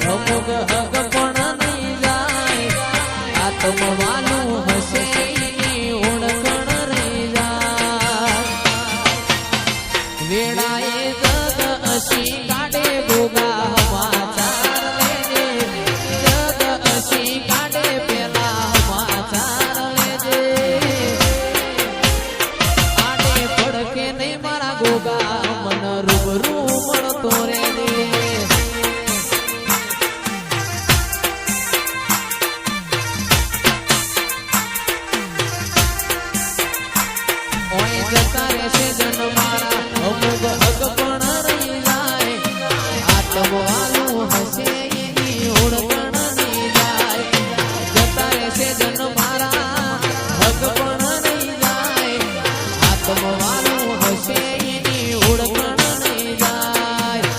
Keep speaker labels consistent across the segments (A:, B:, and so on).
A: અમુક હક પણ નહીં જાય આત્મવાલું હશે એની ઓળખણ રહી જાય વેળાએ જગ અસી કાઢે ગોગા સમાચાર લેજે જગ અસી કાઢે પેલા સમાચાર લેજે આડે પડકે નહીં મારા ગોગા મન રૂબરૂ મળતો રેજે જતા રહેશે જન મારા અમુક હક પણ રહી જાય આત્મવાલું હશે એની ઓળખણ નહીં જાય જતા રહેશે જન મારા હક પણ રહી જાય આત્મવાલું હશે એની ઓળખણ નહીં જાય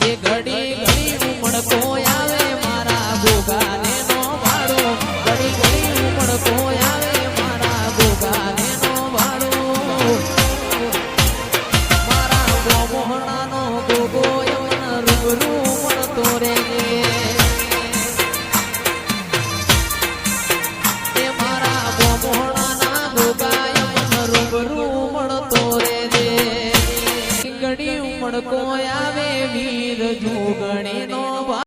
A: એ ઘડી ઘડી ઉમળકો આવે મારા ગોગાને નો વાળો ઘડી ઘડી ઉમળકો આવે મારા ગોગાને મારા ગોમોહણાનો ગોગો યમન રૂબરૂ મળતો રે